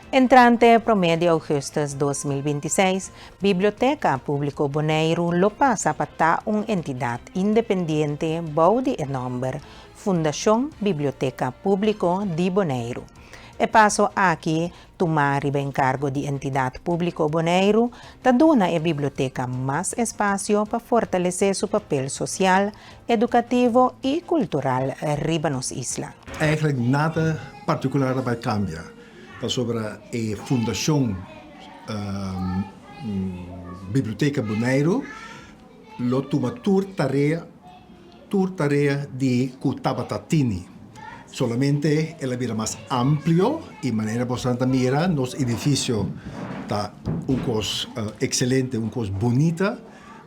Entrante promedio Augustus 2026, Biblioteca Público Bonaire lo pasa para una entidad independiente baudi e nombre Fundación Biblioteca Público di Bonaire. E paso aqui tomar en cargo de entidad público Bonaire, taduna e biblioteca más espacio para fortalecer su papel social, educativo y cultural ribanos isla. Eigenlijk nada particular daarbij cambia. Sobre a Fundação Biblioteca Bonaire, lo toma tarea de Cutabatatini. Solamente ela vira mais amplo e maneira bastante mira nos edifício tá coisa excelente, coisa bonita,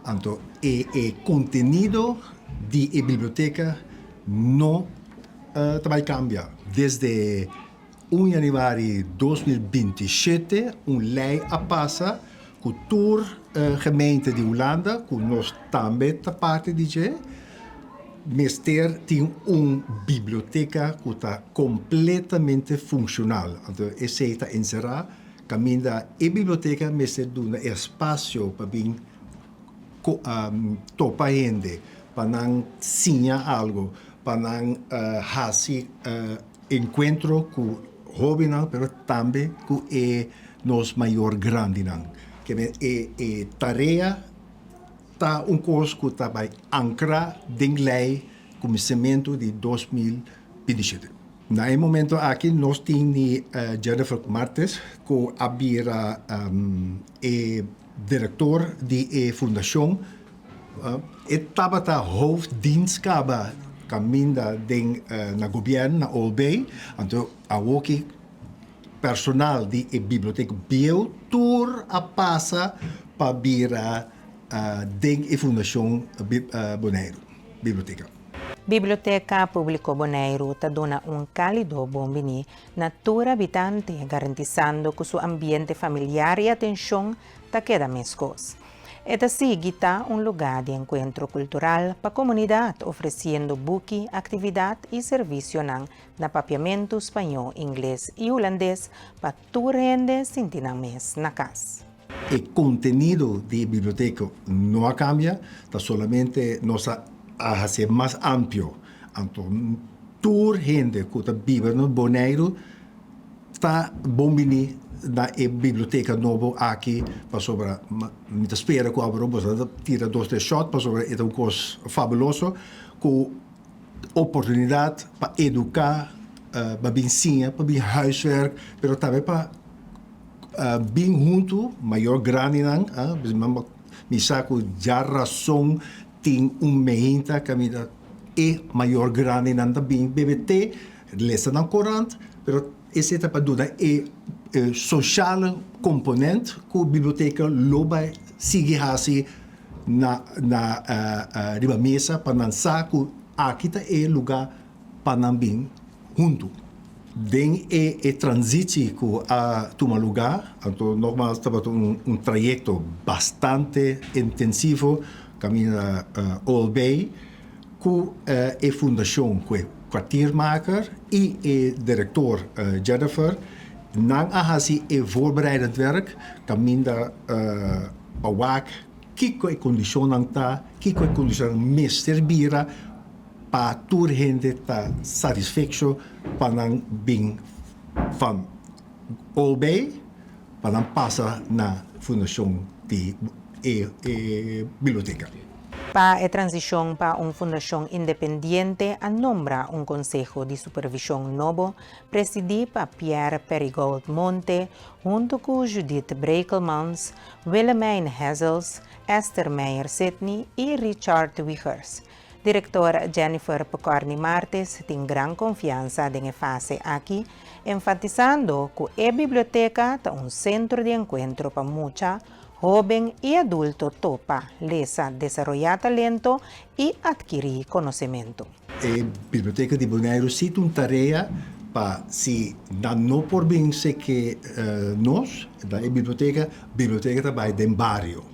então o conteúdo de biblioteca não também cambia. Desde 1 januari 2027, lei a passa com a gemeente de Holanda, que nós também está parte de Mester tem uma biblioteca que está completamente funcional. Então, essa está encerrada, caminha e biblioteca, mas dá um espaço para vir topa gente, para não ensinar algo, para não fazer encontro com jovens, mas também com os maiores grandes. Que é tarefa está coisa que está ancrada em lei começamento de 2027. No momento aqui nós temos Jennifer Martes, que abira diretor da fundação. Estava a hoofddienstkaba caminda na governo, na OLB. Então, aqui personal de biblioteca bio tour a passa para abrir a Fundação Bonaire, Biblioteca. Biblioteca Público Bonaire ta dona un cálido bombini natura habitante, garantizando que su ambiente familiar y atención ta queda mescos. Esta sigita un lugar de encuentro cultural para comunidad, ofreciendo buki, actividad y servicio na papiamento español, inglés y holandés para tu rende sintinan mes na casa. O conteúdo da biblioteca não cambia, está solamente a ser mais amplo. Então, toda gente que vive no Bonaire está bombini na biblioteca nova aqui para sobre muita espera que abro, você tira 2-3 shots para sobre é coisa fabuloso com oportunidade para educar, para ensinar, para huiswerk, mas também para bem junto, maior grande, me saco já razão tem meinta que é maior grande também BBT, lesa na corante, mas esse é para dar social componente que a biblioteca loba sigue assim na riba mesa para não saco aqui é lugar para não bem junto. Den transitie que a tomar lugar, então normal estava trajeto bastante intensivo, caminho OLB, com a fundação, com o kwartiermaker e o diretor Jennifer, não há assim voorbereidend werk, caminho a WAC, que é condição não está, que é condição meester bira, para toda gente estar satisfeito para não vir van OLB para não passar na fundação de biblioteca. Para a transição para uma fundação independente, a nombra um conselho de supervisão novo, presidido por Pierre Perigold Monte, junto com Judith Brekelmans, Willemijn Hessels, Esther Meyer-Sidney e Richard Wichers. Diretor Jennifer Pocorni Martes tem grande confiança na fase aqui, enfatizando que a biblioteca é um centro de encontro para muita jovem e adulto topa, lesa, desenvolver talento e adquirir conhecimento. A biblioteca de Bonaire tem uma tarefa para se não por bem se que nós da biblioteca trabalha dentro do bairro,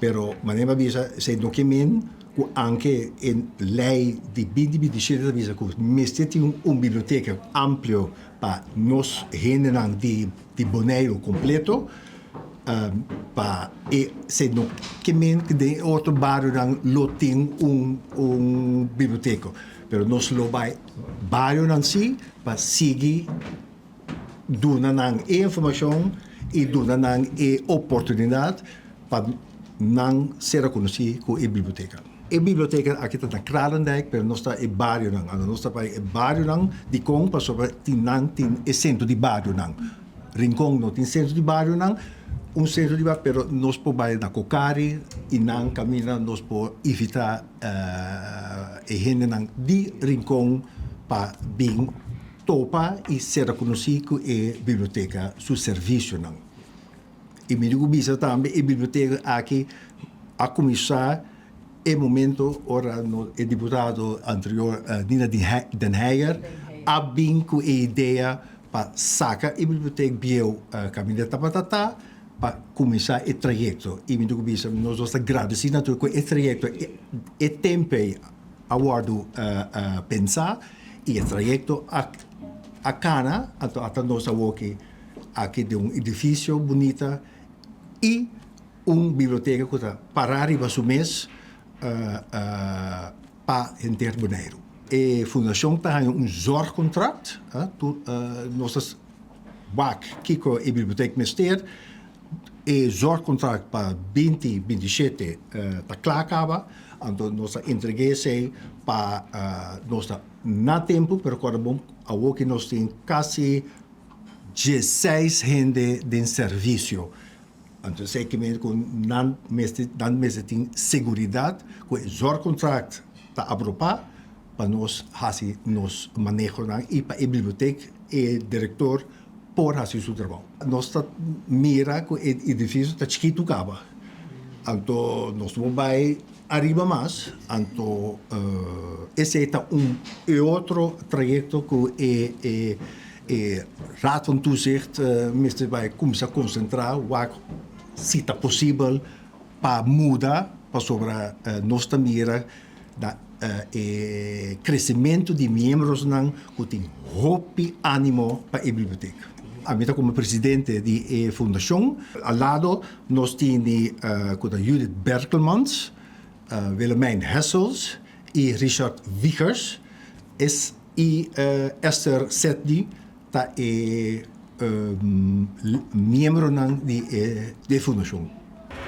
pero maneira bisa se documento anche in lei di 2027 avisa che meste tem uma biblioteca ampla para nós gente de di Bonaire completo, pa e se no che men che de otro barrio nang loting un biblioteca, pero nos lo vai barrio nang si pa sigi duna nang informação e duna nang oportunidade para nang ser conhecido com a biblioteca. A biblioteca aqui está na Kralendijk, pero nós está em bairro nang, nós está em bairro nang di kong pa sobre tinang tin e centro di bairro nang. Rincon no tin centro di bairro nang, un centro di bairro, pero nós po vai na Kokari e nang camina nós po evitar e gente nang di rincon pa bing topa e ser conhecido e biblioteca su serviço nang. E me digo bisa também a biblioteca aqui a começar e momento ora no e deputado anterior Nina Den Heijer a bem com a ideia para sacar a biblioteca bio caminhada patata para começar o trajeto. E me digo bisa nós vamos agradecer naturalmente com o trajeto e tempo aguardo pensar e o trajeto a cana até nós aqui de edifício bonita e biblioteca que está parar e vai mês para enter Bonaire. A fundação tem zorgcontract. Nós WAC, Kiko e Biblioteca Ministério, e zorgcontract para 2027 está klaar. Então, nós entregamos para nós na tempo, pero quando bom, a que nós temos quase 16 gente de serviço. Então, sei que dan mensen tem seguridade, que o zorgcontract está aprovado para nós fazer nos manejo e para a biblioteca e diretor por fazer seu trabalho. Nós mira que o edifício está chiquito acaba. Então, nós vamos arriba mais. Então, esse é outro trajeto que Raad van Toezicht vai começar a concentrar se está possível para mudar para sobre nossa mira da crescimento de membros que tem hope ânimo para a biblioteca. A mim como presidente da fundação, ao lado nós temos Judith Berkelmans, Willemijn Hessels e Richard Wiegers e Esther Setdi tá membro da fundação.